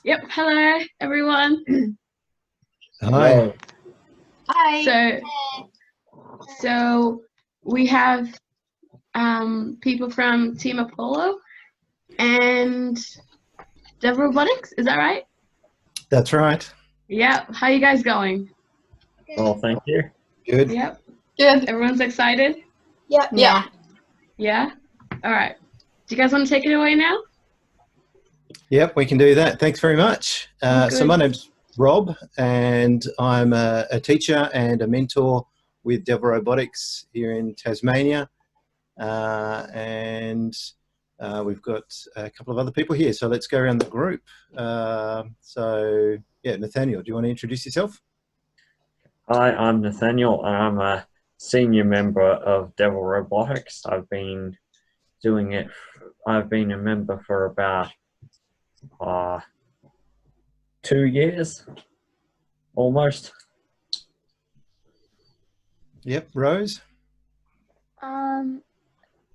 Yep. Hello, everyone. Hi. Hello. Hi. So we have people from Team Apollo and Dev Robotics. Is that right? That's right. Yep. How you guys going? Well, thank you. Good. Yep. Good. Everyone's excited? Yeah. Yeah? All right. Do you guys want to take it away now? Yep, we can do that. Thanks very much. So Good. my name's Rob, and I'm a teacher and a mentor with Devil Robotics here in Tasmania. And we've got a couple of other people here. So let's go around the group. So, yeah, Nathaniel, do you want to introduce yourself? Hi, I'm Nathaniel, and I'm a senior member of Devil Robotics. I've been a member for about 2 years, almost. Yep, Rose. I'm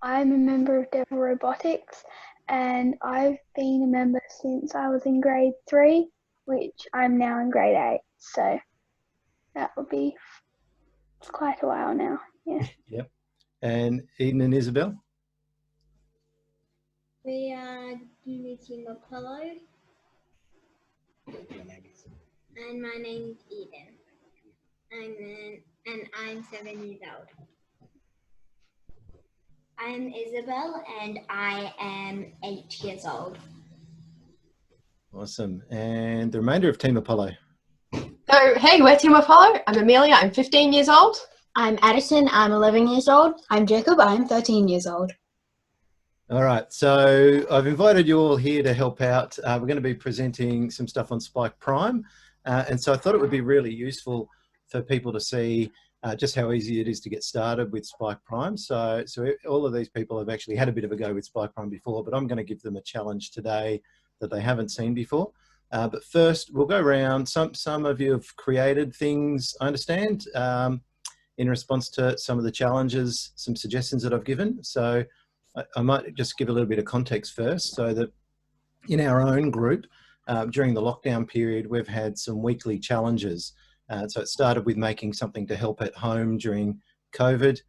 a member of Devil Robotics, and I've been a member since I was in grade 3, which I'm now in grade 8. So that will be quite a while now. Yeah. Yep. And Eden and Isabel. We are Team Apollo, and my name is Eden. I'm 7 years old. I'm Isabel, and I am 8 years old. Awesome. And the remainder of Team Apollo. So, hey, we're Team Apollo. I'm Amelia. I'm 15 years old. I'm Addison. I'm 11 years old. I'm Jacob. I'm 13 years old. All right, so I've invited you all here to help out. We're going to be presenting some stuff on Spike Prime. And so I thought it would be really useful for people to see just how easy it is to get started with Spike Prime. So all of these people have actually had a bit of a go with Spike Prime before, but I'm going to give them a challenge today that they haven't seen before. But first, we'll go around. Some of you have created things, I understand, in response to some of the challenges, some suggestions that I've given. So I might just give a little bit of context first, so that in our own group, during the lockdown period, we've had some weekly challenges. So it started with making something to help at home during COVID,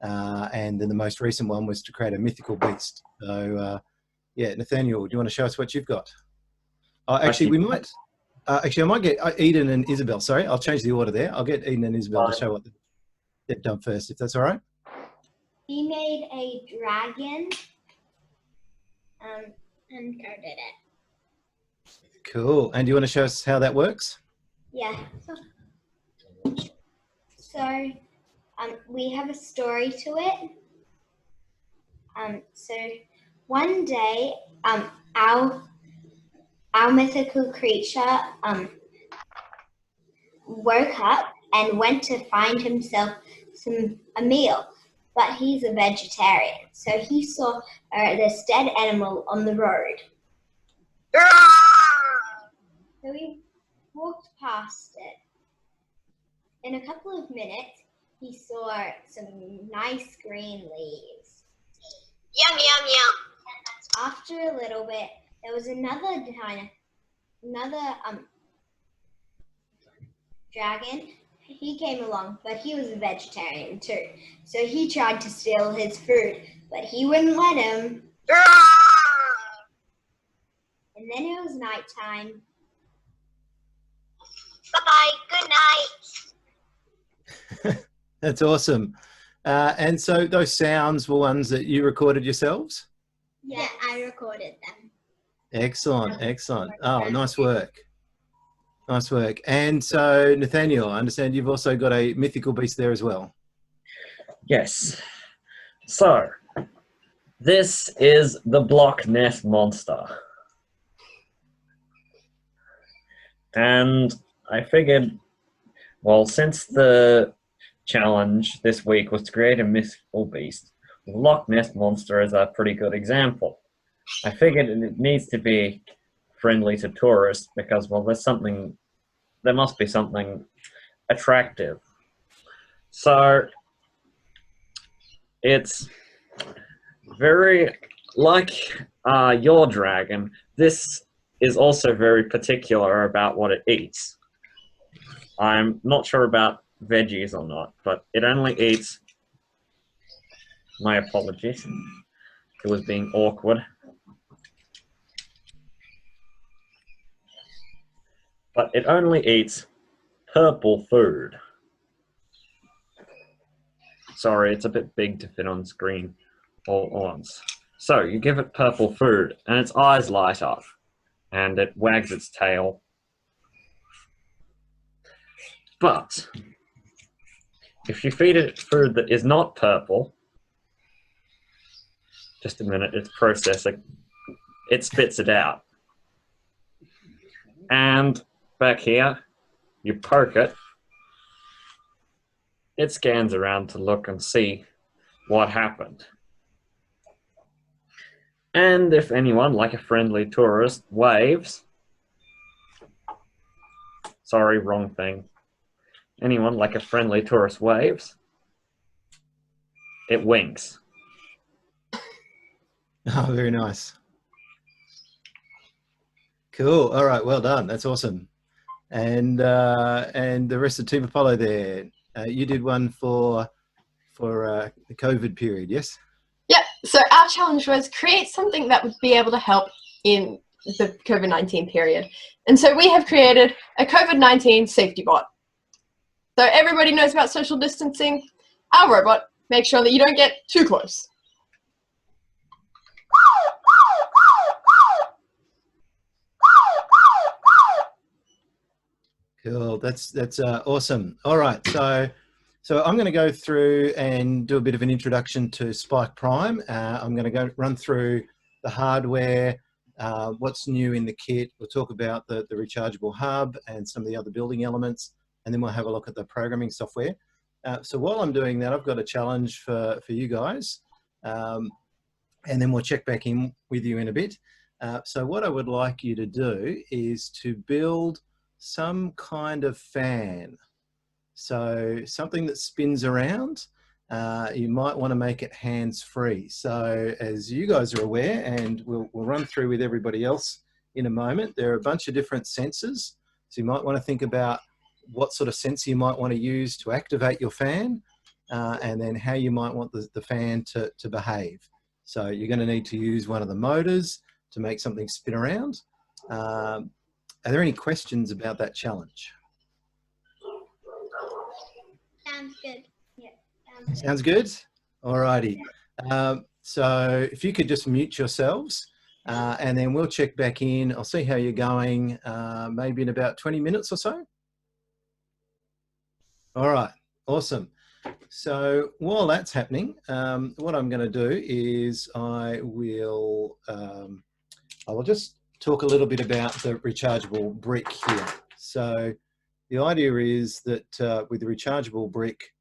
and then the most recent one was to create a mythical beast. So yeah, Nathaniel, do you want to show us what you've got? Actually, we might. Actually, I might get Eden and Isabel. Sorry, I'll change the order there. I'll get Eden and Isabel to show what they've done first, if that's all right. He made a dragon and coded it. Cool. And do you want to show us how that works? Yeah. So we have a story to it. So one day, our mythical creature woke up and went to find himself a meal. But he's a vegetarian, so he saw this dead animal on the road. So he walked past it. In a couple of minutes, he saw some nice green leaves. Yum, yum, yum. After a little bit, there was another dragon. He came along, but he was a vegetarian too. So he tried to steal his food, but he wouldn't let him. And then it was nighttime. Bye-bye. Good night. That's awesome. And so those sounds were ones that you recorded yourselves? Yeah, I recorded them. Excellent, excellent. Oh, nice work. Nice work. And so, Nathaniel, I understand you've also got a mythical beast there as well. Yes. So, this is the Block Ness monster. And I figured, well, since the challenge this week was to create a mythical beast, the Loch Ness monster is a pretty good example. I figured it needs to be friendly to tourists because, well, there must be something attractive. So it's very like your dragon. This is also very particular about what it eats. I'm not sure about veggies or not, but it only eats, my apologies, it was being awkward. But it only eats purple food. Sorry, it's a bit big to fit on screen all at once. So you give it purple food and its eyes light up and it wags its tail. But if you feed it food that is not purple, just a minute, it's processing, it spits it out. And back here, you poke it, it scans around to look and see what happened. And if anyone, like a friendly tourist, waves, sorry, wrong thing. Anyone, like a friendly tourist, waves, it winks. Oh, very nice. Cool. All right. Well done. That's awesome. And the rest of Team Apollo there, you did one for the COVID period, yes? Yeah, so our challenge was create something that would be able to help in the COVID-19 period. And so we have created a COVID-19 safety bot. So everybody knows about social distancing. Our robot makes sure that you don't get too close. Cool. That's awesome. All right. So I'm going to go through and do a bit of an introduction to Spike Prime. I'm going to run through the hardware, what's new in the kit. We'll talk about the rechargeable hub and some of the other building elements, and then we'll have a look at the programming software. So while I'm doing that, I've got a challenge for you guys, and then we'll check back in with you in a bit. So what I would like you to do is to build some kind of fan. So something that spins around. You might want to make it hands-free. So as you guys are aware, and we'll run through with everybody else in a moment, there are a bunch of different sensors. So you might want to think about what sort of sensor you might want to use to activate your fan, and then how you might want the fan to behave. So you're going to need to use one of the motors to make something spin around. Are there any questions about that challenge? Sounds good. Yeah. Sounds good. All righty. So if you could just mute yourselves, and then we'll check back in. I'll see how you're going, maybe in about 20 minutes or so. All right. Awesome. So while that's happening, what I'm going to do is I will just talk a little bit about the rechargeable brick here. So the idea is that with the rechargeable brick,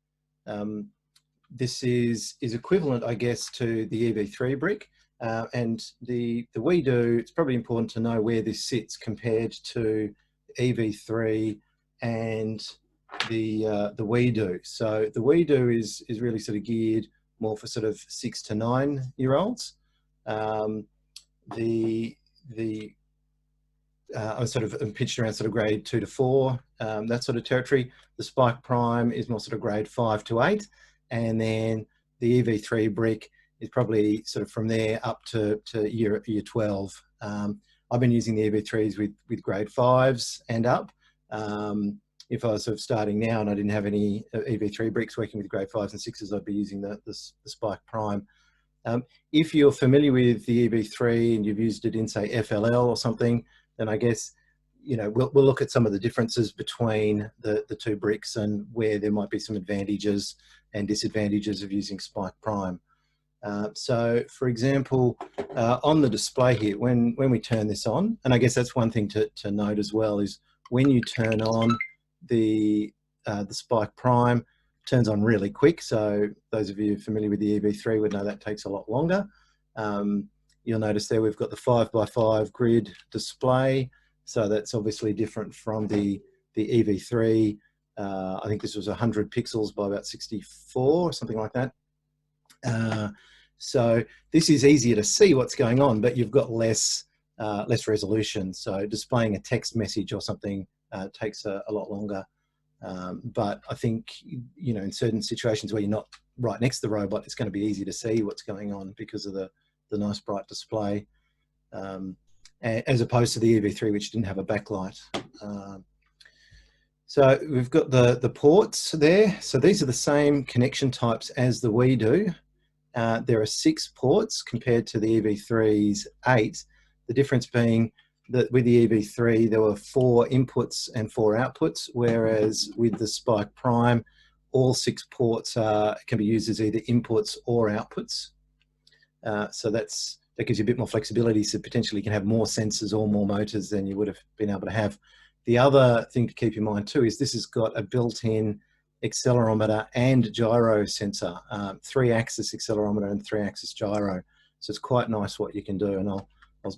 this is equivalent, I guess, to the EV3 brick. And the WeDo, it's probably important to know where this sits compared to EV3 and the WeDo. So the WeDo is really sort of geared more for sort of 6 to 9 year olds. I sort of pitched around sort of grade 2 to 4, that sort of territory. The Spike Prime is more sort of grade 5 to 8. And then the EV3 brick is probably sort of from there up to year 12. I've been using the EV3s with grade 5s and up. If I was sort of starting now and I didn't have any EV3 bricks working with grade 5s and 6s, I'd be using the Spike Prime. If you're familiar with the EV3 and you've used it in, say, FLL or something, then I guess, you know, we'll look at some of the differences between the two bricks and where there might be some advantages and disadvantages of using Spike Prime. So, for example, on the display here, when we turn this on, and I guess that's one thing to note as well, is when you turn on the Spike Prime, it turns on really quick. So those of you familiar with the EV3 would know that takes a lot longer. You'll notice there we've got the 5x5 grid display. So that's obviously different from the EV3. I think this was 100 pixels by about 64 or something like that. So this is easier to see what's going on, but you've got less less resolution. So displaying a text message or something takes a lot longer. But I think, you know, in certain situations where you're not right next to the robot, it's going to be easy to see what's going on because of the nice bright display, as opposed to the EV3, which didn't have a backlight. So we've got the ports there. So these are the same connection types as the Wii do. There are 6 ports compared to the EV3's 8. The difference being that with the EV3, there were 4 inputs and 4 outputs, whereas with the Spike Prime, all 6 ports can be used as either inputs or outputs. So that gives you a bit more flexibility, so potentially you can have more sensors or more motors than you would have been able to have. The other thing to keep in mind too is this has got a built-in accelerometer and gyro sensor, 3-axis accelerometer and 3-axis gyro. So it's quite nice what you can do, and I'll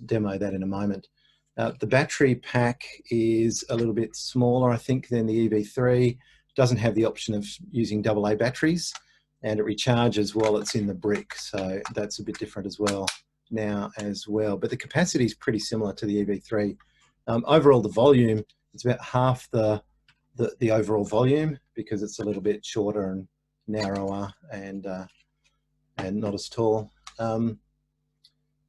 demo that in a moment. The battery pack is a little bit smaller, I think, than the EV3. Doesn't have the option of using AA batteries, and it recharges while it's in the brick. So that's a bit different as well now as well. But the capacity is pretty similar to the EV3. Overall, the volume, it's about half the overall volume because it's a little bit shorter and narrower and not as tall.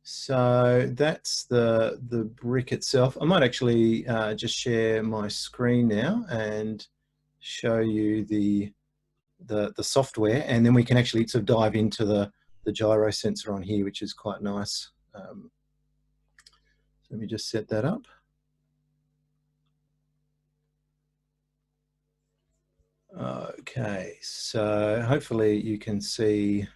So that's the brick itself. I might actually just share my screen now and show you the software, and then we can actually sort of dive into the gyro sensor on here, which is quite nice. Let me just set that up. Okay, so hopefully you can see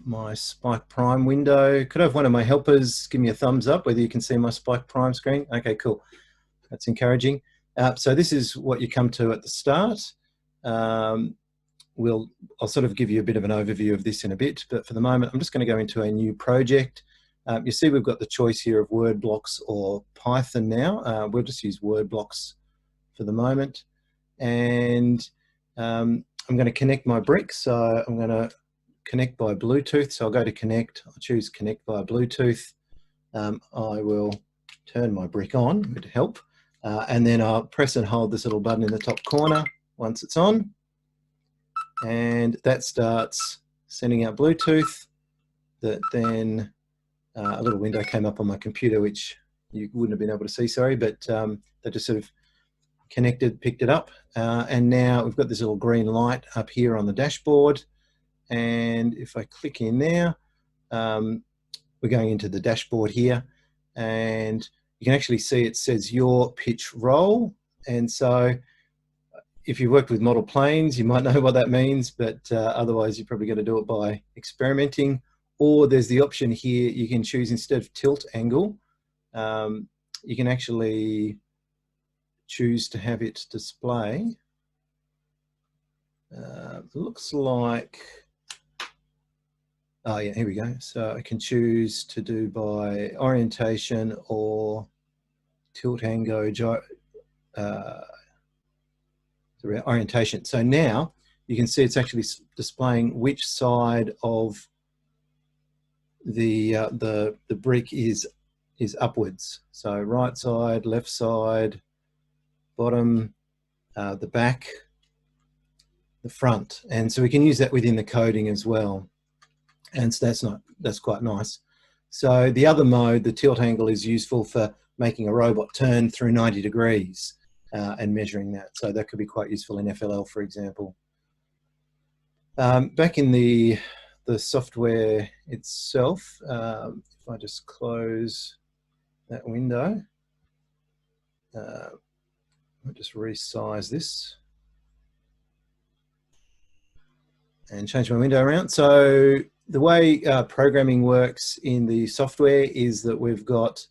my Spike Prime window. Could I have one of my helpers give me a thumbs up whether you can see my Spike Prime screen? Okay, cool. That's encouraging. So this is what you come to at the start. I'll sort of give you a bit of an overview of this in a bit, but for the moment, I'm just going to go into a new project. You see we've got the choice here of word blocks or Python now. We'll just use word blocks for the moment. And I'm going to connect my brick. So I'm going to connect by Bluetooth. So I'll go to connect. I'll choose connect via Bluetooth. I will turn my brick on with help. And then I'll press and hold this little button in the top corner once it's on. And that starts sending out Bluetooth. That then a little window came up on my computer, which you wouldn't have been able to see, sorry, but that just sort of connected, picked it up. And now we've got this little green light up here on the dashboard. And if I click in there, we're going into the dashboard here, and you can actually see it says your pitch roll. And so if you've worked with model planes, you might know what that means, but otherwise you're probably going to do it by experimenting. Or there's the option here, you can choose instead of tilt angle, you can actually choose to have it display. Looks like, oh yeah, here we go. So I can choose to do by orientation or tilt angle orientation. So now you can see it's actually displaying which side of the brick is upwards. So right side, left side, bottom, the back, the front. And so we can use that within the coding as well. And so that's quite nice. So the other mode, the tilt angle, is useful for making a robot turn through 90 degrees and measuring that. So that could be quite useful in FLL, for example. Back in the software itself, if I just close that window, I'll just resize this and change my window around. So the way programming works in the software is that we've got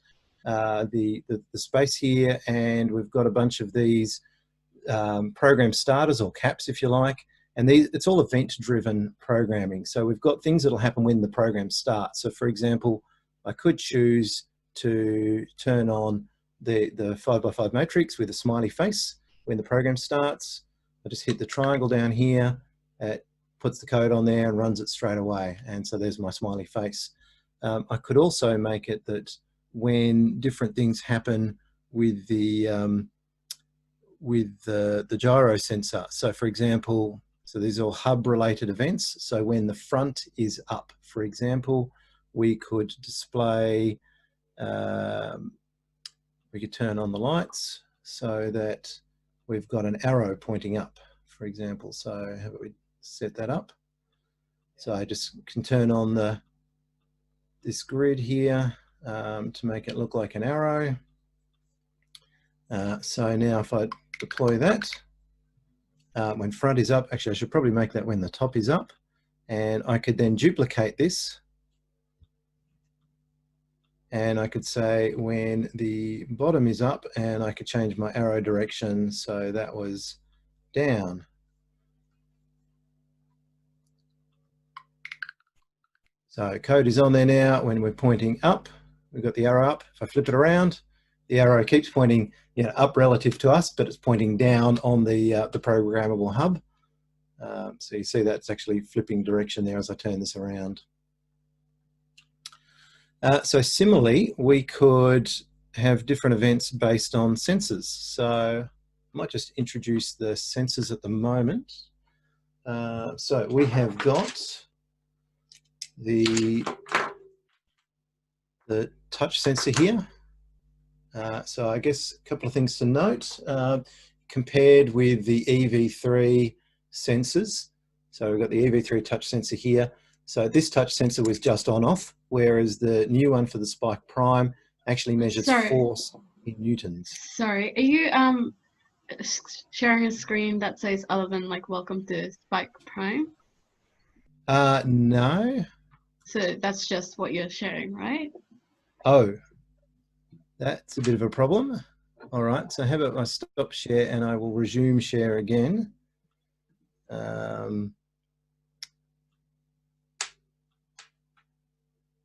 the space here, and we've got a bunch of these program starters, or caps if you like, and it's all event-driven programming. So we've got things that'll happen when the program starts. So for example, I could choose to turn on the 5x5 matrix with a smiley face when the program starts. I just hit the triangle down here at puts the code on there and runs it straight away. And so there's my smiley face. I could also make it that when different things happen with the gyro sensor. So for example, so these are all hub related events. So when the front is up, for example, we could display, we could turn on the lights so that we've got an arrow pointing up, for example. So how about we set that up? So I just can turn on this grid here to make it look like an arrow. So now if I deploy that, when front is up, actually I should probably make that when the top is up, and I could then duplicate this, and I could say when the bottom is up, and I could change my arrow direction so that was down. So code is on there now. When we're pointing up, we've got the arrow up. If I flip it around, the arrow keeps pointing, you know, up relative to us, but it's pointing down on the programmable hub. So you see that's actually flipping direction there as I turn this around. So similarly, we could have different events based on sensors. So I might just introduce the sensors at the moment. So we have got the touch sensor here. So I guess a couple of things to note, compared with the EV3 sensors. So we've got the EV3 touch sensor here. So this touch sensor was just on off, whereas the new one for the Spike Prime actually measures force in newtons. Sorry, are you sharing a screen that says other than like welcome to Spike Prime? No. So that's just what you're sharing, right? Oh, that's a bit of a problem. All right, so how about I stop share and I will resume share again.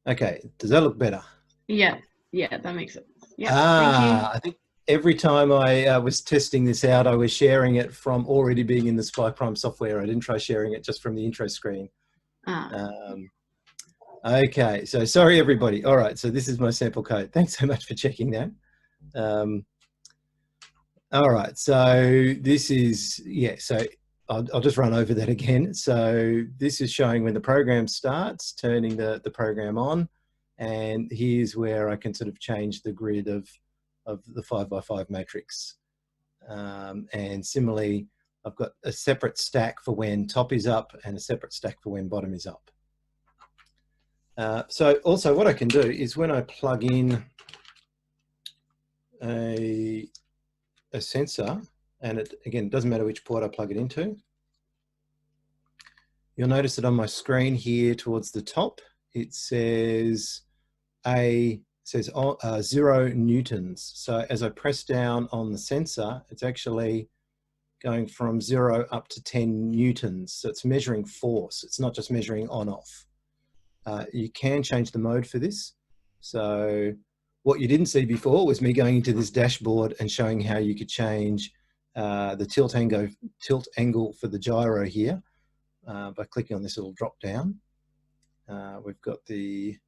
Okay, does that look better? Yeah, that makes sense. Yeah, thank you. I think every time I was testing this out, I was sharing it from already being in the Spike Prime software. I didn't try sharing it just from the intro screen. Okay, so sorry everybody. All right, so this is my sample code. Thanks so much for checking that. All right, so this is, yeah, so I'll just run over that again. So this is showing when the program starts, turning the program on, and here's where I can sort of change the grid of the 5x5 matrix. And similarly, I've got a separate stack for when top is up and a separate stack for when bottom is up. So also what I can do is when I plug in a sensor, and it, again, it doesn't matter which port I plug it into, you'll notice that on my screen here towards the top, it says 0 newtons. So as I press down on the sensor, it's actually going from 0 up to 10 newtons. So it's measuring force. It's not just measuring on off. You can change the mode for this. So what you didn't see before was me going into this dashboard and showing how you could change the tilt angle for the gyro here by clicking on this little drop down. We've got it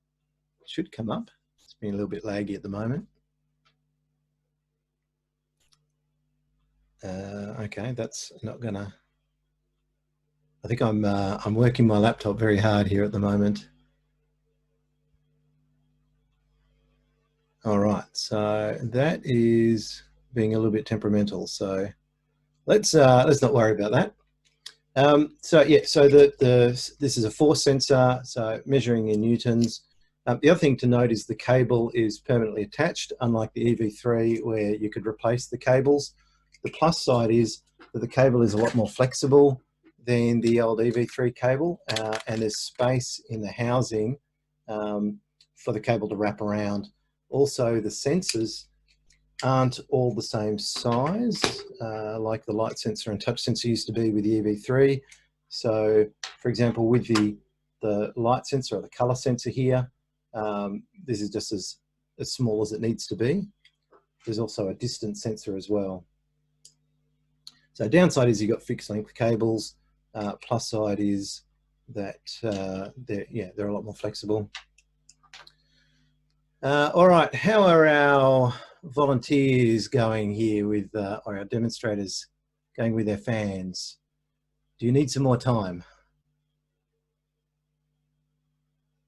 should come up. It's been a little bit laggy at the moment. Okay, that's not gonna. I think I'm working my laptop very hard here at the moment. All right, so that is being a little bit temperamental. So let's not worry about that. So yeah, so this is a force sensor, so measuring in newtons. The other thing to note is the cable is permanently attached, unlike the EV3 where you could replace the cables. The plus side is that the cable is a lot more flexible than the old EV3 cable, and there's space in the housing for the cable to wrap around. Also, the sensors aren't all the same size, like the light sensor and touch sensor used to be with the EV3. So, for example, with the light sensor or the color sensor here, this is just as small as it needs to be. There's also a distance sensor as well. So downside is you've got fixed length cables. Plus side is that they're a lot more flexible. All right, how are our volunteers going here with, or our demonstrators going with their fans? Do you need some more time?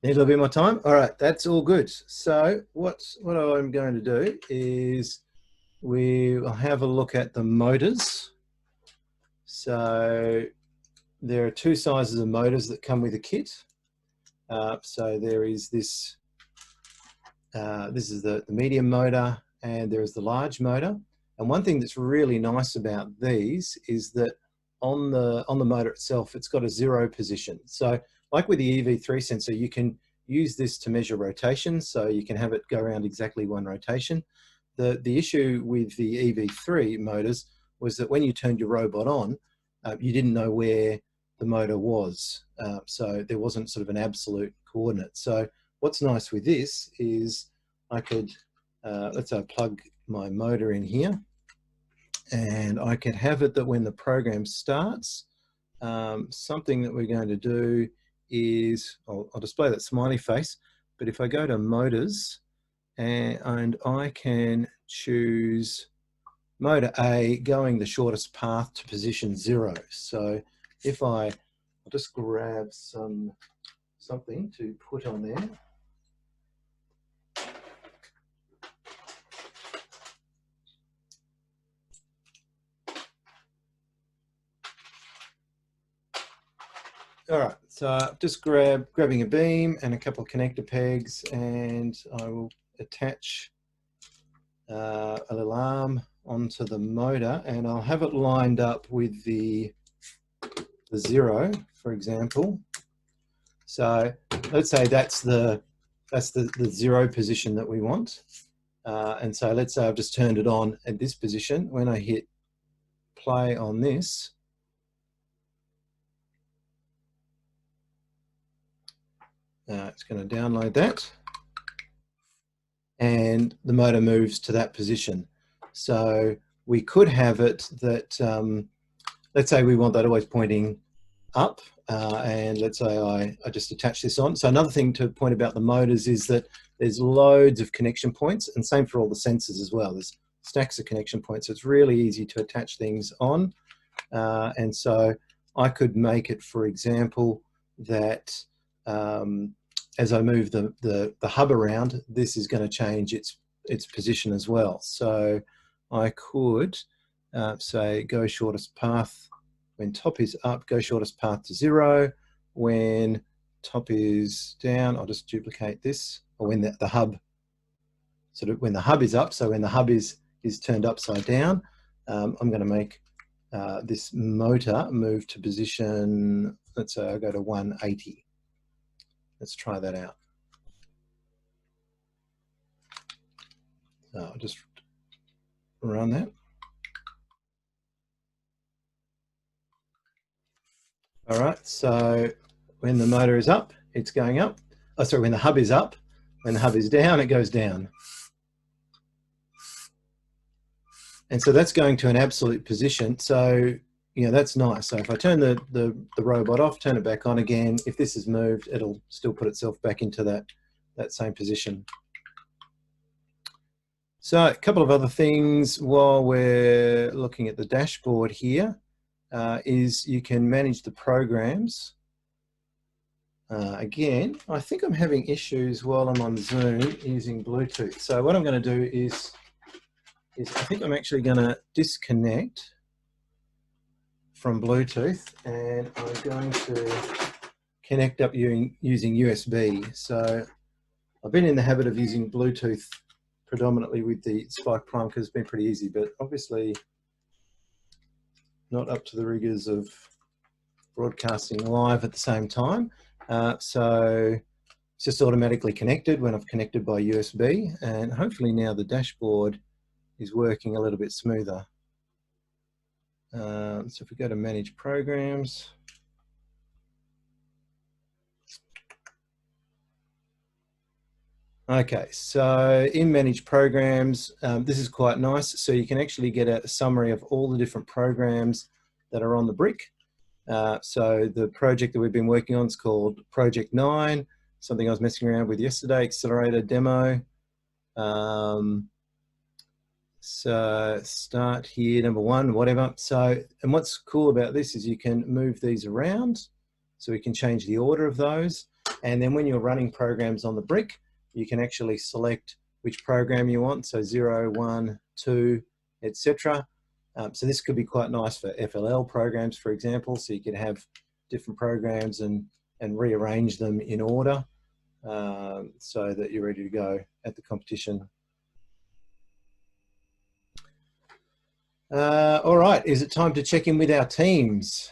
Need a little bit more time? All right, that's all good. So what I'm going to do is we will have a look at the motors. So there are two sizes of motors that come with a kit. So there is this, this is the medium motor, and there is the large motor. And one thing that's really nice about these is that on the motor itself, it's got a 0 position. So like with the EV3 sensor, you can use this to measure rotation, so you can have it go around exactly 1 rotation. The issue with the EV3 motors was that when you turned your robot on, you didn't know where the motor was. So there wasn't sort of an absolute coordinate. So what's nice with this is I could, let's say I plug my motor in here, and I could have it that when the program starts, something that we're going to do is, I'll display that smiley face, but if I go to motors and I can choose motor A going the shortest path to position 0. So if I'll just grab something to put on there. All right, so just grabbing a beam and a couple of connector pegs, and I will attach a little arm onto the motor, and I'll have it lined up with the 0, for example. So let's say that's the 0 position that we want. And so let's say I've just turned it on at this position. When I hit play on this, it's going to download that, and the motor moves to that position. So we could have it that, let's say we want that always pointing up, and let's say I just attach this on. So another thing to point about the motors is that there's loads of connection points, and same for all the sensors as well. There's stacks of connection points, so it's really easy to attach things on. And so I could make it, for example, that as I move the hub around, this is going to change its position as well. So I could say go shortest path when top is up, go shortest path to 0. When top is down, I'll just duplicate this. Or when the hub, sort of when the hub is up, so when the hub is turned upside down, I'm going to make this motor move to position, let's say I go to 180. Let's try that out. So I'll just run that. All right, so when the motor is up, it's going up. Oh, sorry, when the hub is up, when the hub is down, it goes down. And so that's going to an absolute position. So, you know, that's nice. So if I turn the robot off, turn it back on again, if this is moved, it'll still put itself back into that same position. So a couple of other things while we're looking at the dashboard here is you can manage the programs. Again, I think I'm having issues while I'm on Zoom using Bluetooth. So what I'm going to do is I think I'm actually going to disconnect from Bluetooth, and I'm going to connect up using USB. So I've been in the habit of using Bluetooth predominantly with the Spike Prime because it's been pretty easy, but obviously not up to the rigors of broadcasting live at the same time. So it's just automatically connected when I've connected by USB, and hopefully now the dashboard is working a little bit smoother. So if we go to manage programs, okay, so in manage programs, this is quite nice. So you can actually get a summary of all the different programs that are on the brick. So the project that we've been working on is called Project 9, something I was messing around with yesterday, accelerator demo. So start here, number 1, whatever. So, and what's cool about this is you can move these around, so we can change the order of those. And then when you're running programs on the brick, you can actually select which program you want. So 0, 1, 2, etc. So this could be quite nice for FLL programs, for example. So you could have different programs and rearrange them in order so that you're ready to go at the competition. All right, is it time to check in with our teams?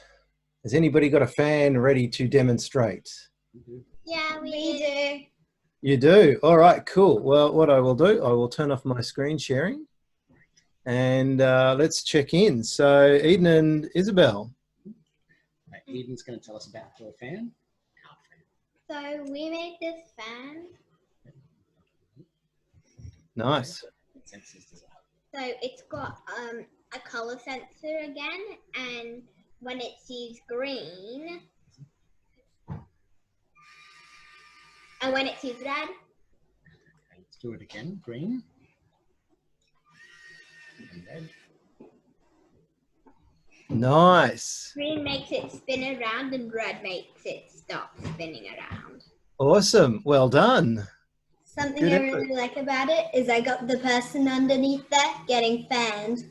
Has anybody got a fan ready to demonstrate? Yeah, we do. You do? All right, cool. Well, what I will do, I will turn off my screen sharing and let's check in. So Eden and Isabel. Right, Eden's going to tell us about her fan. So we made this fan. Nice. So it's got a color sensor again, and when it sees green, and when it sees red. Okay, let's do it again. Green. And red. Nice. Green makes it spin around, and red makes it stop spinning around. Awesome. Well done. Something Good I effort. really like about it is I got the person underneath there getting fanned.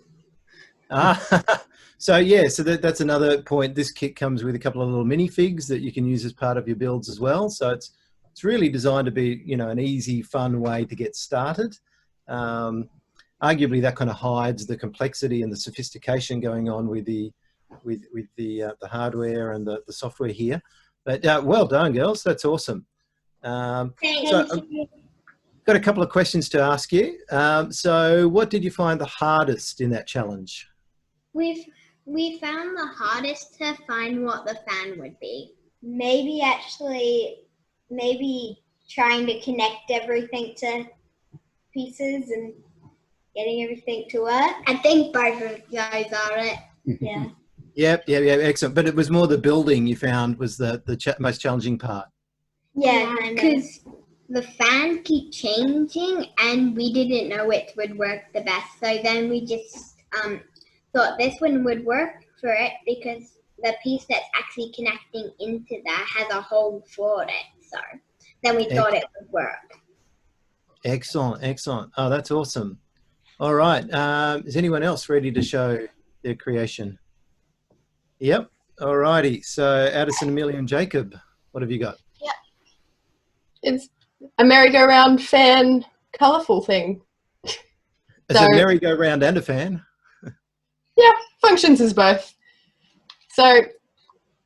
So yeah, so that's another point. This kit comes with a couple of little minifigs that you can use as part of your builds as well. So it's really designed to be, you know, an easy, fun way to get started. Arguably, that kind of hides the complexity and the sophistication going on with the hardware and the software here. But well done, girls. That's awesome. Thank So you. got a couple of questions to ask you. So what did you find the hardest in that challenge? We found the hardest to find what the fan would be. Maybe trying to connect everything to pieces and getting everything to work. I think both of those are it. Yeah. Yep, excellent. But it was more the building you found was the most challenging part. Yeah, because the fan keep changing and we didn't know which would work the best. So then we just thought this one would work for it because the piece that's actually connecting into that has a hole for it. So then we thought it would work. Excellent, excellent. Oh, that's awesome. All right. Is anyone else ready to show their creation? Yep. All righty. So Addison, Amelia and Jacob, what have you got? Yeah. It's a merry-go-round fan colourful thing. Is it merry-go-round and a fan? Yeah, functions as both. So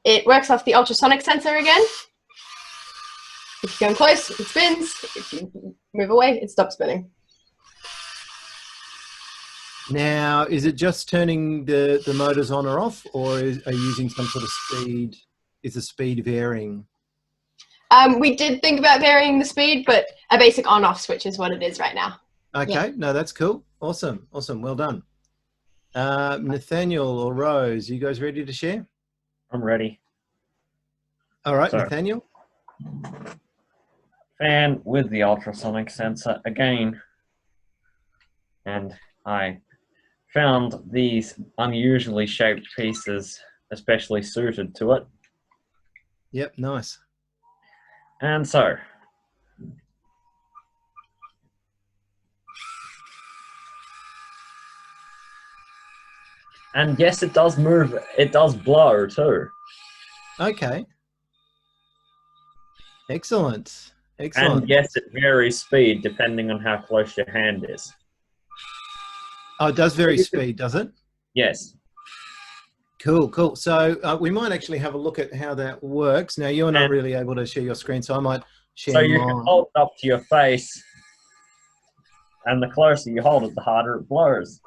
it works off the ultrasonic sensor again. If you come close, it spins. If you move away, it stops spinning. Now, is it just turning the motors on or off, or are you using some sort of speed? Is the speed varying? We did think about varying the speed, but a basic on-off switch is what it is right now. Okay, Yeah. no, that's cool. Awesome, awesome, well done. Nathaniel or Rose, you guys ready to share? I'm ready. All right, So, Nathaniel. Fan with the ultrasonic sensor again. And I found these unusually shaped pieces especially suited to it. Yep, nice. And so, and yes, it does move, it does blow too. Okay. Excellent. Excellent. And yes, it varies speed depending on how close your hand is. Oh, it does vary speed, does it? Yes. Cool, cool. So we might actually have a look at how that works. Now, you're not really able to share your screen, so I might share So you mine. can hold it up to your face, and the closer you hold it, the harder it blows.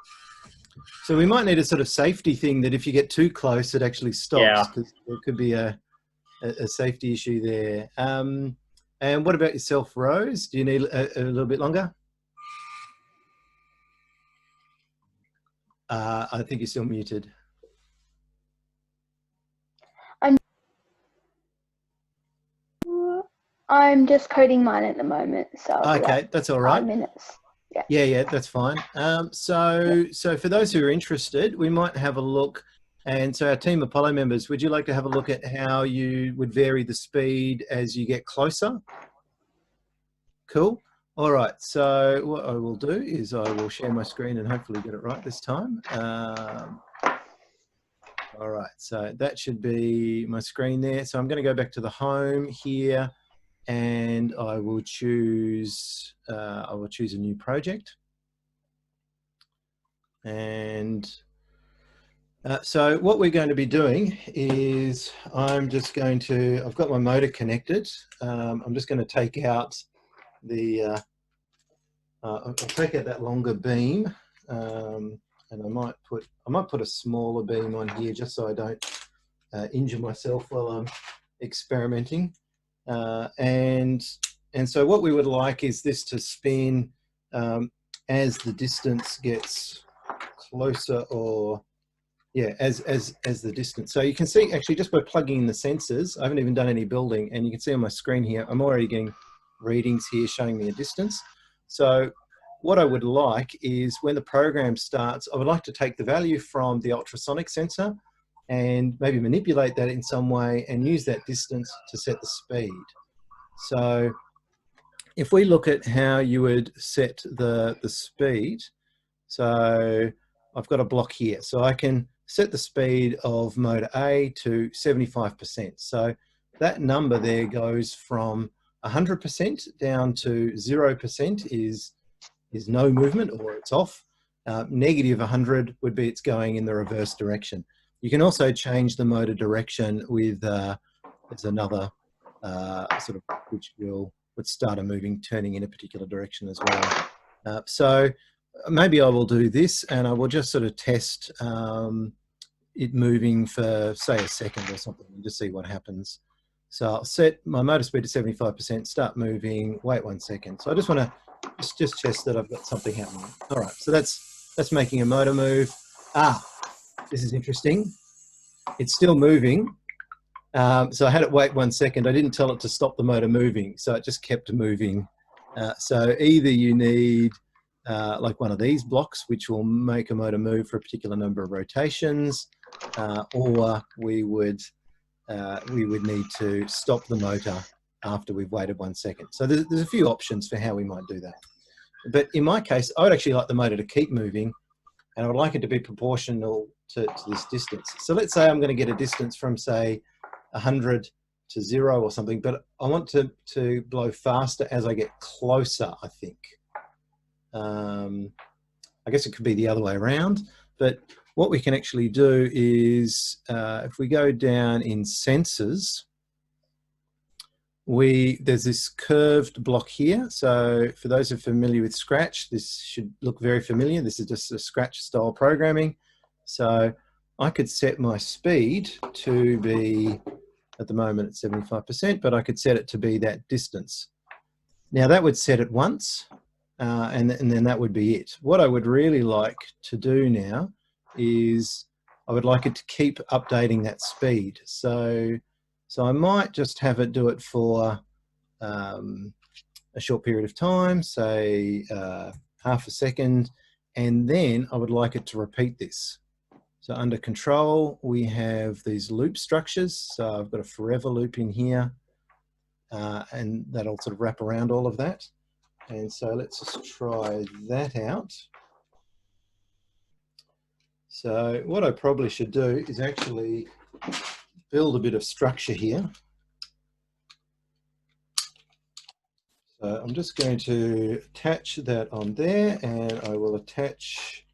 So we might need a sort of safety thing that if you get too close, it actually stops. Yeah. Because there could be a safety issue there. And what about yourself, Rose? Do you need a little bit longer? I think you're still muted. I'm just coding mine at the moment, so I'll be Okay, like that's all 5 right. minutes. Yeah, that's fine. So for those who are interested, we might have a look. And so our Team Apollo members, would you like to have a look at how you would vary the speed as you get closer? Cool. All right, so what I will do is I will share my screen and hopefully get it right this time. All right, so that should be my screen there. So I'm going to go back to the home here, and I will choose a new project. And so what we're going to be doing is I've got my motor connected. I'm just going to take out I'll take out that longer beam, and I might put a smaller beam on here just so I don't injure myself while I'm experimenting. And so what we would like is this to spin as the distance gets closer, or as the distance. So you can see actually just by plugging in the sensors, I haven't even done any building, and you can see on my screen here, I'm already getting readings here showing me a distance. So what I would like is when the program starts, I would like to take the value from the ultrasonic sensor and maybe manipulate that in some way and use that distance to set the speed. So if we look at how you would set the speed, so I've got a block here. So I can set the speed of motor A to 75%. So that number there goes from 100% down to 0% is no movement, or it's off. Negative 100 would be it's going in the reverse direction. You can also change the motor direction with, there's another sort of, which would start a moving, turning in a particular direction as well. So maybe I will do this, and I will just sort of test it moving for, say, a second or something, and just see what happens. So I'll set my motor speed to 75%, start moving, wait 1 second. So I just want to just test that I've got something happening. All right, so that's making a motor move. This is interesting. It's still moving. So I had it wait 1 second. I didn't tell it to stop the motor moving, so it just kept moving. So either you need like one of these blocks, which will make a motor move for a particular number of rotations, or we would need to stop the motor after we've waited 1 second. So there's a few options for how we might do that. But in my case, I would actually like the motor to keep moving, and I would like it to be proportional to this distance. So let's say I'm going to get a distance from, say, 100 to 0 or something, but I want to blow faster as I get closer, I think. I guess it could be the other way around, but what we can actually do is, if we go down in sensors, there's this curved block here. So for those who are familiar with Scratch, this should look very familiar. This is just a Scratch style programming. So I could set my speed to be, at the moment it's 75%, but I could set it to be that distance. Now that would set it once, and then that would be it. What I would really like to do now is I would like it to keep updating that speed. So I might just have it do it for a short period of time, say half a second, and then I would like it to repeat this. So under control, we have these loop structures. So I've got a forever loop in here, and that'll sort of wrap around all of that. And so let's just try that out. So what I probably should do is actually build a bit of structure here. So I'm just going to attach that on there, and I will attach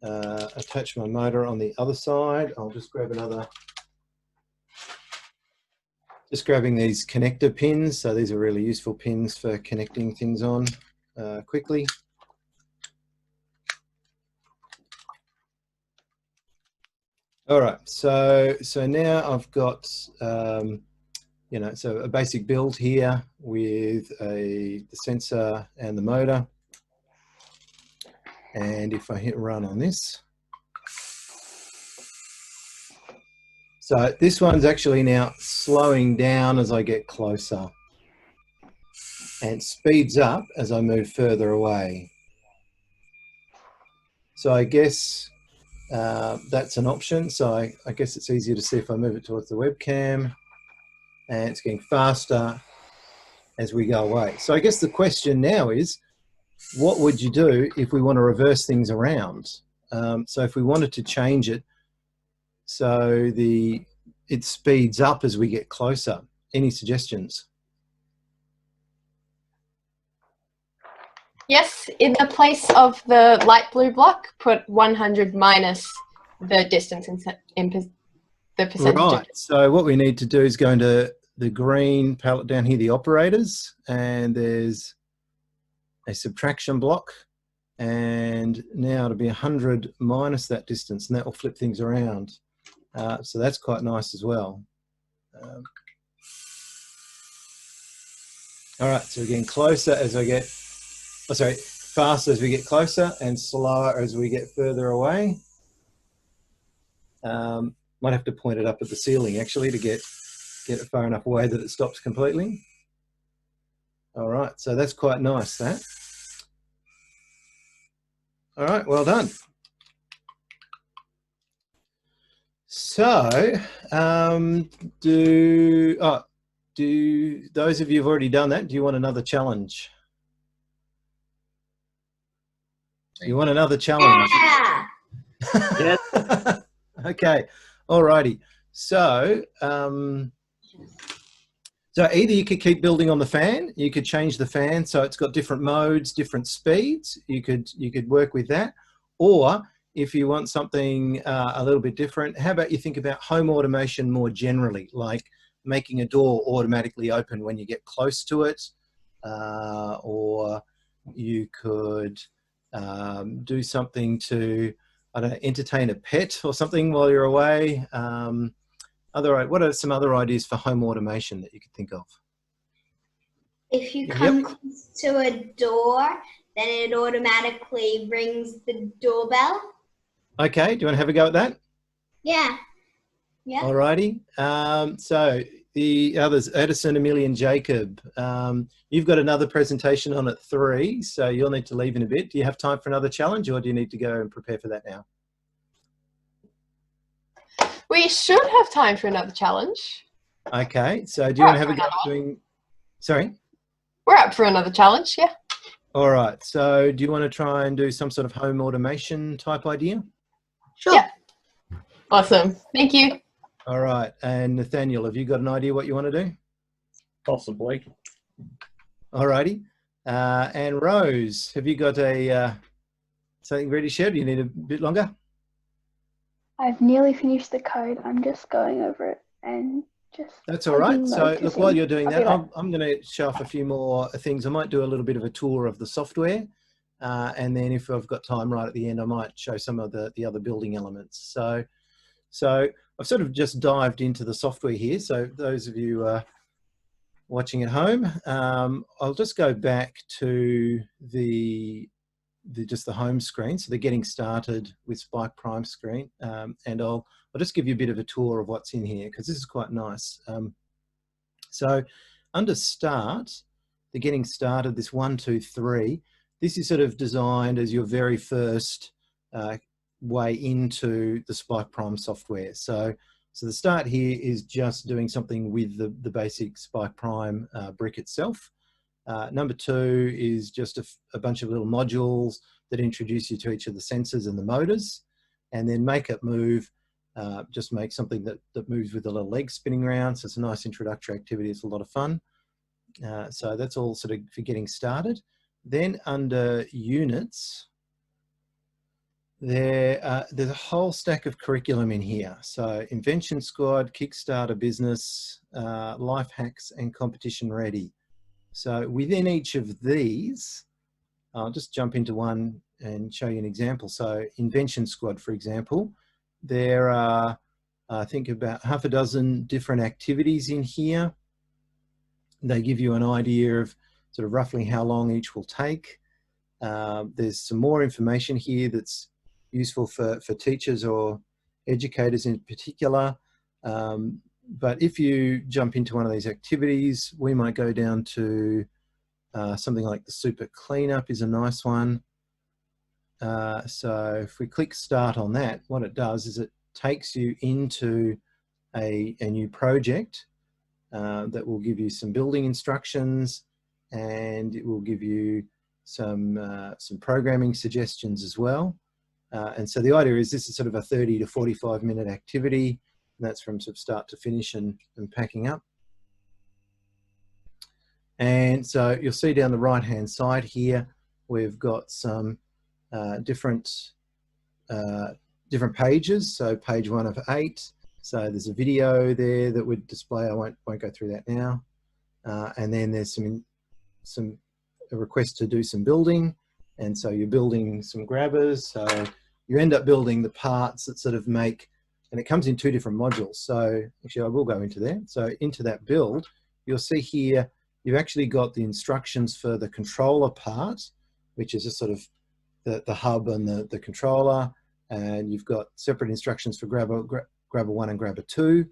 my motor on the other side. I'll just grab just grabbing these connector pins. So these are really useful pins for connecting things on quickly. All right, so now I've got you know, so a basic build here with the sensor and the motor. And if I hit run on this, so this one's actually now slowing down as I get closer. and speeds up as I move further away. So I guess that's an option. So I guess it's easier to see if I move it towards the webcam, and it's getting faster as we go away. So I guess the question now is, what would you do if we want to reverse things around? So if we wanted to change it so it speeds up as we get closer, any suggestions? Yes, in the place of the light blue block, put 100 minus the distance in the percentage. Right, so what we need to do is go into the green palette down here, the operators, and there's a subtraction block, and now it'll be 100 minus that distance, and that will flip things around. So that's quite nice as well. All right, so we're getting closer as I get, faster as we get closer and slower as we get further away. Might have to point it up at the ceiling actually to get it far enough away that it stops completely. All right, so that's quite nice, that. All right, well done. So, do those of you who've already done that, do you want another challenge? You want another challenge? Yeah. Yes. Okay, alrighty. So, so either you could keep building on the fan, you could change the fan so it's got different modes, different speeds. You could work with that, or if you want something a little bit different, how about you think about home automation more generally, like making a door automatically open when you get close to it, or you could do something to, I don't know, entertain a pet or something while you're away. What are some other ideas for home automation that you could think of? If you come close to a door, then it automatically rings the doorbell. Okay, do you want to have a go at that? Yeah. Yeah. Alrighty. So the others, Edison, Amelia and Jacob, you've got another presentation on at 3, so you'll need to leave in a bit. Do you have time for another challenge, or do you need to go and prepare for that now? We should have time for another challenge. Okay, so do you want to have a go at doing, sorry? We're up for another challenge, yeah. All right, so do you want to try and do some sort of home automation type idea? Sure. Yeah. Awesome, thank you. All right, and Nathaniel, have you got an idea what you want to do? Possibly. All righty. And Rose, have you got a something ready to share? Do you need a bit longer? I've nearly finished the code. I'm just going over it and just... That's all right. So look, while you're doing that, I'm going to show off a few more things. I might do a little bit of a tour of the software. And then if I've got time right at the end, I might show some of the other building elements. So I've sort of just dived into the software here. So those of you watching at home, I'll just go back to just the home screen. So they're getting started with Spike Prime screen. And I'll just give you a bit of a tour of what's in here, because this is quite nice. So under Start, the getting started, this 1, 2, 3, this is sort of designed as your very first way into the Spike Prime software. So the start here is just doing something with the basic Spike Prime brick itself. Number 2 is just a bunch of little modules that introduce you to each of the sensors and the motors. And then Make It Move, just make something that moves with the little legs spinning around. So it's a nice introductory activity. It's a lot of fun. So that's all sort of for getting started. Then under Units, there's a whole stack of curriculum in here. So Invention Squad, Kickstarter Business, Life Hacks and Competition Ready. So within each of these, I'll just jump into one and show you an example. So Invention Squad, for example, there are, I think, about half a dozen different activities in here. They give you an idea of sort of roughly how long each will take. There's some more information here that's useful for teachers or educators in particular. But if you jump into one of these activities, we might go down to Something like the super cleanup is a nice one. So if we click start on that, what it does is it takes you into a new project that will give you some building instructions, and it will give you some programming suggestions as well. And so the idea is this is sort of a 30 to 45 minute activity, and that's from sort of start to finish and packing up. And so you'll see down the right hand side here, we've got some different pages. So page 1 of 8. So there's a video there that would display. I won't go through that now. And then there's a request to do some building. And so you're building some grabbers. So you end up building the parts that sort of make, and it comes in 2 different modules. So actually I will go into there. So into that build, you'll see here, you've actually got the instructions for the controller part, which is just sort of the hub and the controller. And you've got separate instructions for grabber 1 and grabber 2.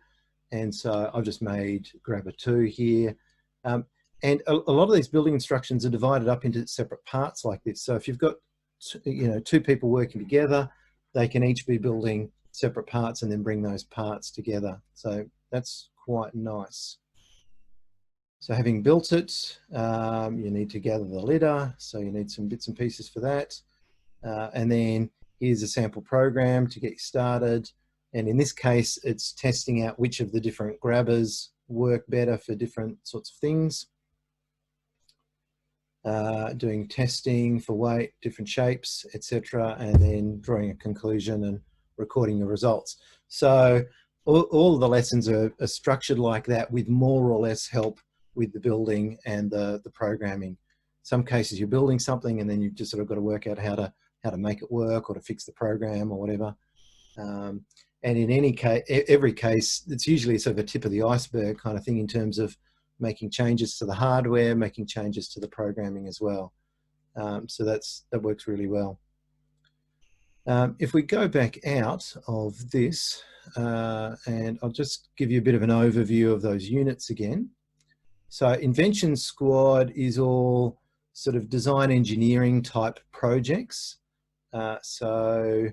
And so I've just made grabber 2 here. And a lot of these building instructions are divided up into separate parts like this. So if you've got 2 people working together, they can each be building separate parts and then bring those parts together. So that's quite nice. So having built it, you need to gather the litter. So you need some bits and pieces for that. And then here's a sample program to get you started. And in this case, it's testing out which of the different grabbers work better for different sorts of things. Doing testing for weight, different shapes, etc., and then drawing a conclusion and recording your results. So all of the lessons are structured like that, with more or less help with the building and the programming. Some cases you're building something and then you've just sort of got to work out how to make it work or to fix the program or whatever. And in any case, every case, it's usually sort of a tip of the iceberg kind of thing in terms of making changes to the hardware, making changes to the programming as well. So that works really well. If we go back out of this, and I'll just give you a bit of an overview of those units again. So Invention Squad is all sort of design engineering type projects. So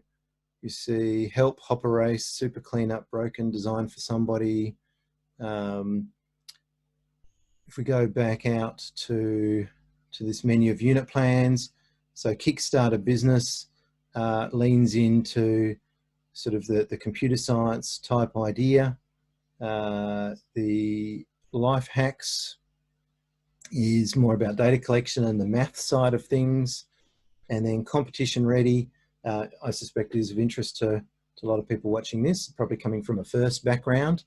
you see help, hopper race, super cleanup, broken, design for somebody. If we go back out to this menu of unit plans, so Kickstarter business leans into sort of the computer science type idea. The life hacks is more about data collection and the math side of things. And then competition ready, I suspect is of interest to a lot of people watching this, probably coming from a FIRST background.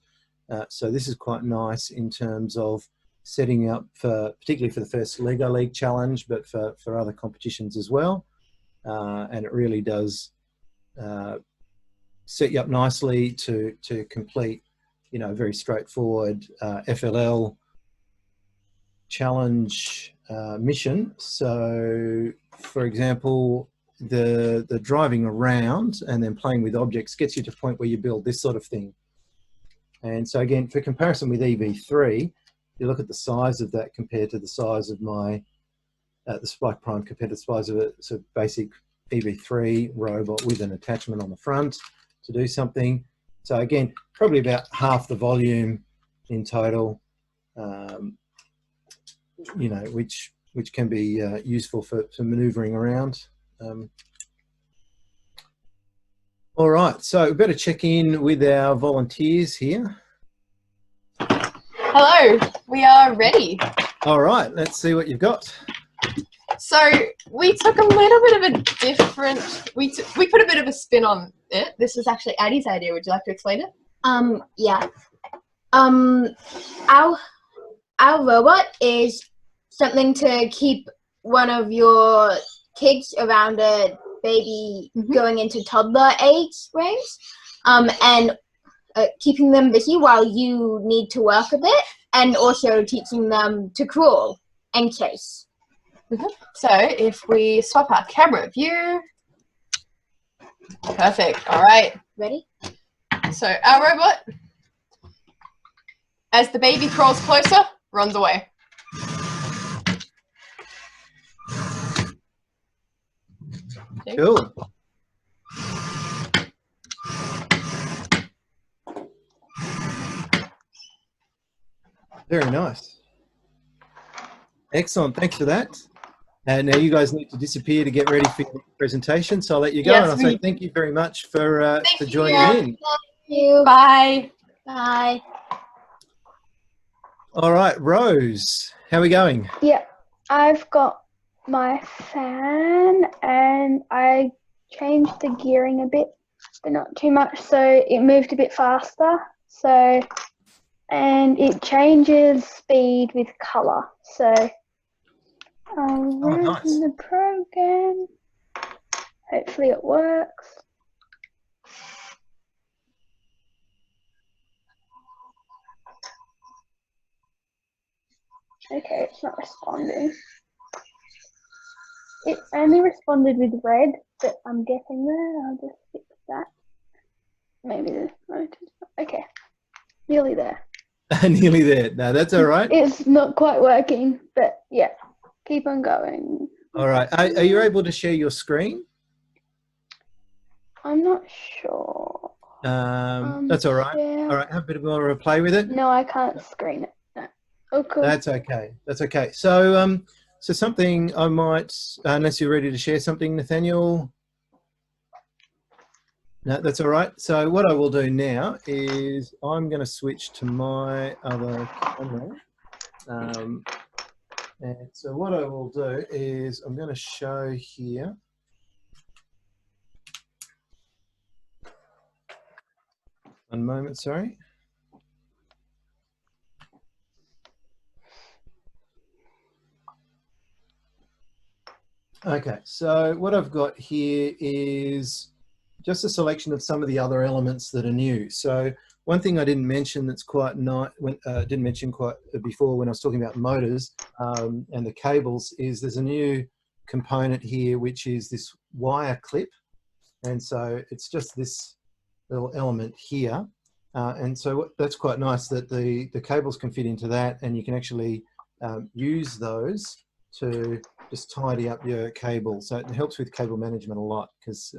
So this is quite nice in terms of setting up for, particularly for the first Lego League challenge, but for other competitions as well. And it really does set you up nicely to complete, a very straightforward FLL challenge mission. So for example, the driving around and then playing with objects gets you to a point where you build this sort of thing. And so again, for comparison with EV3, you look at the size of that compared to the size of my, the Spike Prime compared to the size of a sort of basic EV3 robot with an attachment on the front to do something. So again, probably about half the volume in total, which can be useful for maneuvering around. All right, so we better check in with our volunteers here. Hello, we are ready. All right, let's see what you've got. So we took a little bit of a different, we put a bit of a spin on it. This was actually Addie's idea. Would you like to explain it? Yeah. Our robot is something to keep one of your kids around a baby going into toddler age range, and keeping them busy while you need to work a bit, and also teaching them to crawl and chase. So if we swap our camera view, perfect. All right, ready? So our robot, as the baby crawls closer, runs away. Cool. Very nice. Excellent. Thanks for that. And now you guys need to disappear to get ready for your presentation. So I'll let you go. Yes, and I'll say thank you very much for joining in. Thank you. Bye. Bye. All right, Rose, how are we going? Yeah, I've got my fan and I changed the gearing a bit, but not too much, so it moved a bit faster. So, and it changes speed with color. So I'm running the program. Hopefully it works. Okay, it's not responding. It only responded with red, but I'm getting there. I'll just fix that. Maybe the motor's okay. Nearly there. Nearly there. No, that's all right. It's not quite working, but yeah, keep on going. All right. Are you able to share your screen? I'm not sure. That's all right. Yeah. All right. Have a bit of a play with it. No, I can't screen it. No. Oh, cool. That's okay. That's okay. So, so something I might, unless you're ready to share something, Nathaniel. No, that's all right. So what I will do now is I'm going to switch to my other camera. And so what I will do is I'm going to show here. One moment, sorry. Okay, so what I've got here is just a selection of some of the other elements that are new. So one thing I didn't mention that's quite nice, didn't mention quite before when I was talking about motors and the cables, is there's a new component here which is this wire clip, and so it's just this little element here, and so that's quite nice that the cables can fit into that, and you can actually use those to just tidy up your cable. So it helps with cable management a lot, because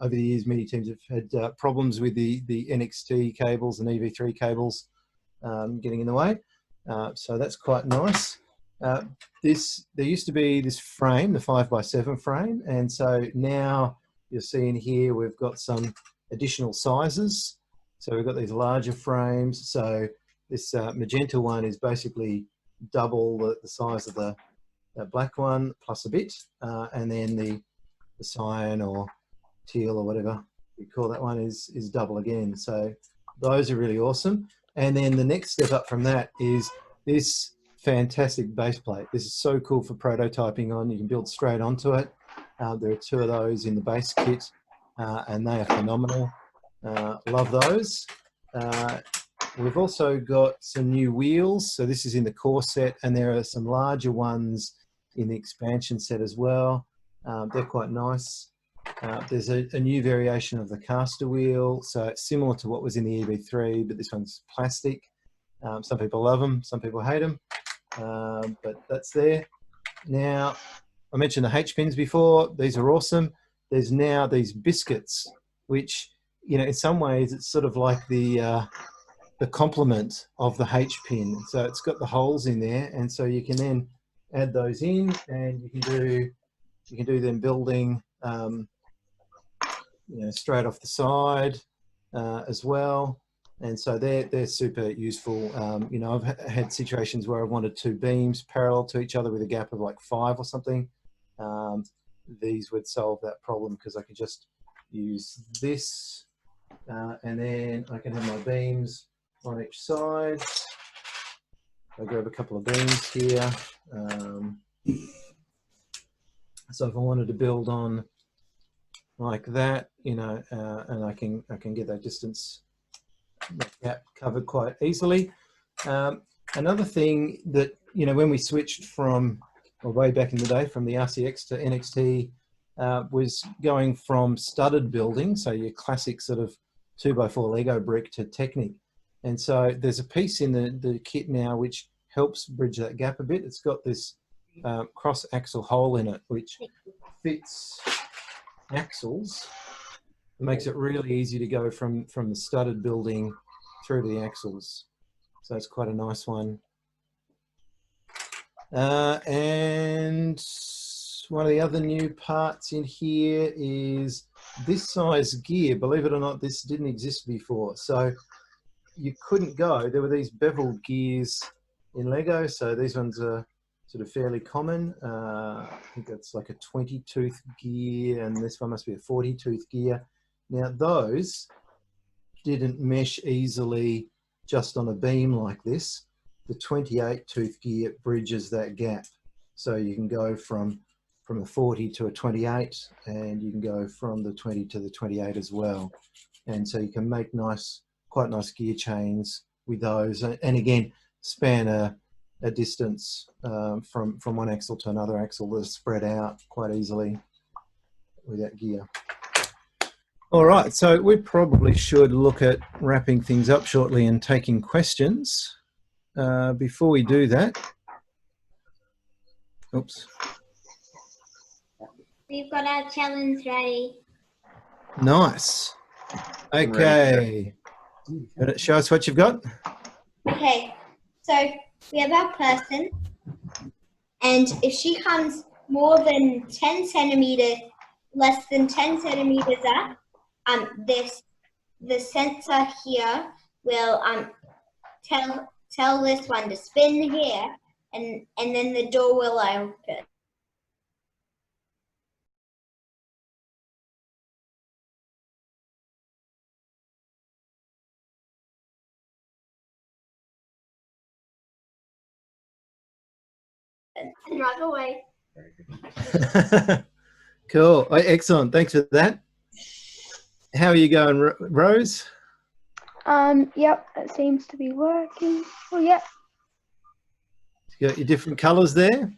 over the years many teams have had problems with the NXT cables and EV3 cables getting in the way. So that's quite nice. There used to be this frame, the 5x7 frame, and so now you'll see in here we've got some additional sizes. So we've got these larger frames. So this magenta one is basically double the size of the black one plus a bit, and then the cyan or teal or whatever we call that one is double again. So those are really awesome. And then the next step up from that is this fantastic base plate. This is so cool for prototyping on. You can build straight onto it. There are 2 of those in the base kit, and they are phenomenal. Love those. We've also got some new wheels. So this is in the core set, and there are some larger ones in the expansion set as well. They're quite nice. There's a new variation of the caster wheel. So it's similar to what was in the EV3, but this one's plastic. Some people love them, some people hate them, but that's there. Now, I mentioned the H-pins before. These are awesome. There's now these biscuits, which, you know, in some ways it's sort of like the complement of the H-pin. So it's got the holes in there, and so you can then add those in, and you can do them building, you know, straight off the side as well. And so they're super useful. You know, I've had situations where I've wanted 2 beams parallel to each other with a gap of like 5 or something. These would solve that problem, because I could just use this, and then I can have my beams on each side. I grab a couple of beams here. So if I wanted to build on like that, you know, and I can get that distance, that gap covered quite easily. Another thing that, you know, when we switched from, well, way back in the day, from the RCX to NXT, was going from studded building, so your classic sort of 2x4 Lego brick, to Technic. And so there's a piece in the kit now which helps bridge that gap a bit. It's got this cross axle hole in it, which fits axles. It makes it really easy to go from the studded building through to the axles. So it's quite a nice one. And one of the other new parts in here is this size gear. Believe it or not, this didn't exist before. So you couldn't go. There were these beveled gears in Lego. So these ones are sort of fairly common. I think it's like a 20-tooth gear, and this one must be a 40-tooth gear. Now those didn't mesh easily just on a beam like this. The 28-tooth gear bridges that gap. So you can go from a 40 to a 28, and you can go from the 20 to the 28 as well. And so you can make quite nice gear chains with those. And again, span a distance from one axle to another axle that's spread out quite easily with that gear. All right, so we probably should look at wrapping things up shortly and taking questions. Before we do that, oops. We've got our challenge ready. Nice. Okay. Show us what you've got. Okay, so we have our person, and if she comes more than 10 centimeters, less than 10 centimeters up, the sensor here will tell this one to spin here, and then the door will open. And drive away. Cool. Excellent. Thanks for that. How are you going, Rose? Yep, it seems to be working. Oh, yep. You got your different colours there?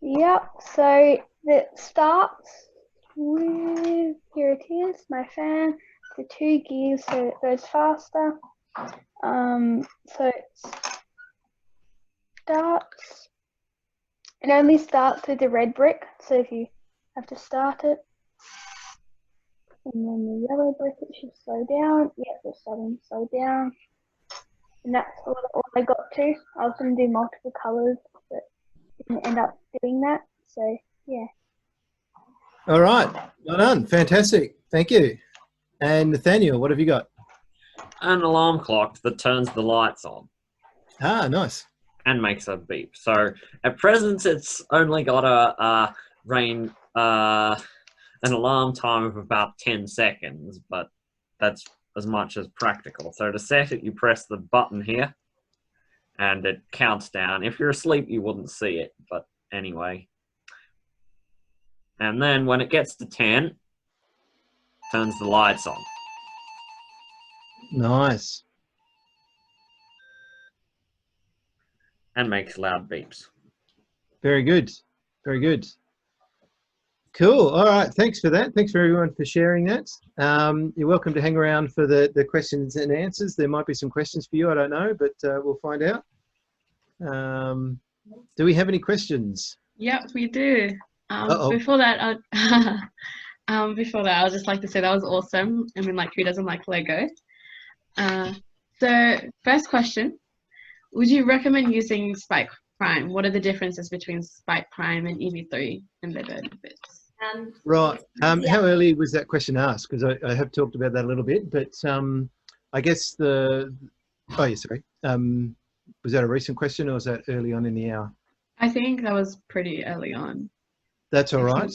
Yep, so it starts with, here it is, my fan, the 2 gears, so it goes faster. So it only starts with the red brick, so if you have to start it. And then the yellow brick, it should slow down. Yep, it's starting to slow down. And that's all I got to. I was going to do multiple colours, but didn't end up doing that. So, yeah. All right. Well done. Fantastic. Thank you. And Nathaniel, what have you got? An alarm clock that turns the lights on. Ah, nice. And makes a beep. So at present, it's only got an alarm time of about 10 seconds, but that's as much as practical. So to set it, you press the button here, and it counts down. If you're asleep, you wouldn't see it, but anyway. And then when it gets to 10, turns the lights on. Nice. And makes loud beeps. Very good. Very good. Cool. All right. Thanks for that. Thanks for everyone for sharing that. You're welcome to hang around for the questions and answers. There might be some questions for you. I don't know, but we'll find out. Do we have any questions? Yep, we do. Before that, I'd just like to say that was awesome. I mean, like, who doesn't like Lego? So, first question: would you recommend using Spike Prime? What are the differences between Spike Prime and EV3 and their benefits? Right. How early was that question asked? Because I have talked about that a little bit, but I guess oh, yeah, sorry. Was that a recent question or was that early on in the hour? I think that was pretty early on. That's all right.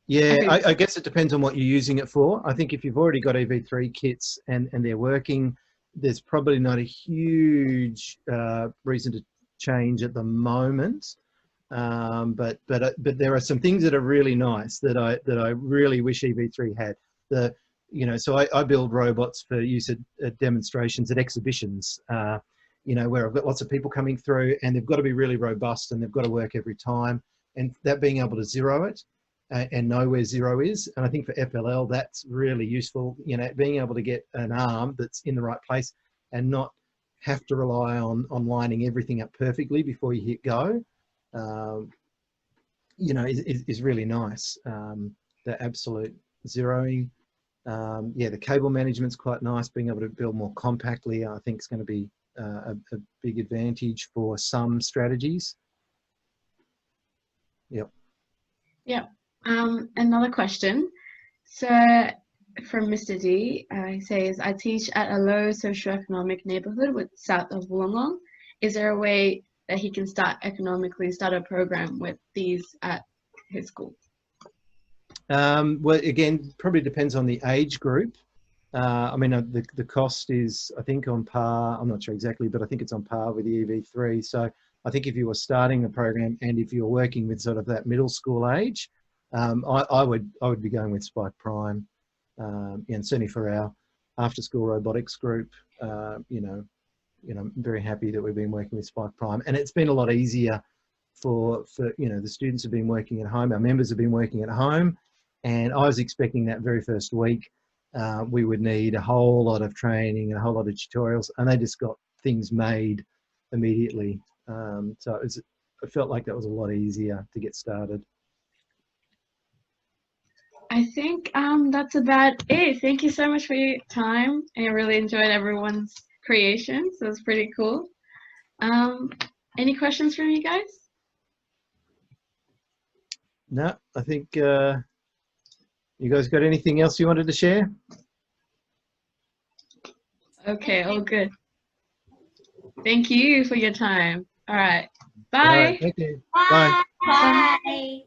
Yeah, I guess it depends on what you're using it for. I think if you've already got EV3 kits and they're working, there's probably not a huge reason to change at the moment. But there are some things that are really nice that I really wish EV3 had. So I build robots for use at demonstrations at exhibitions. Where I've got lots of people coming through, and they've got to be really robust and they've got to work every time. And that being able to zero it and know where zero is, and I think for FLL that's really useful. Being able to get an arm that's in the right place and not have to rely on lining everything up perfectly before you hit go. you know, is really nice. The absolute zeroing. Yeah, the cable management's quite nice. Being able to build more compactly, I think, is going to be a big advantage for some strategies. Yep. Yep. Another question. So from Mr. D, he says, I teach at a low socioeconomic neighborhood south of Wollongong. Is there a way that he can start a program with these at his school? Well, again, probably depends on the age group. I mean, the cost is, I think, on par. I'm not sure exactly, but I think it's on par with the EV3. So I think if you were starting a program and if you're working with sort of that middle school age, I would be going with Spike Prime, and certainly for our after-school robotics group. I'm very happy that we've been working with Spike Prime, and it's been a lot easier for the students have been working at home, our members have been working at home, and I was expecting that very first week we would need a whole lot of training and a whole lot of tutorials, and they just got things made immediately. So I felt like that was a lot easier to get started. I think that's about it. Thank you so much for your time. I really enjoyed everyone's creations. So it was pretty cool. Any questions from you guys? No, I think you guys got anything else you wanted to share? Okay, all good. Thank you for your time. All right. Bye. All right, thank you. Bye. Bye.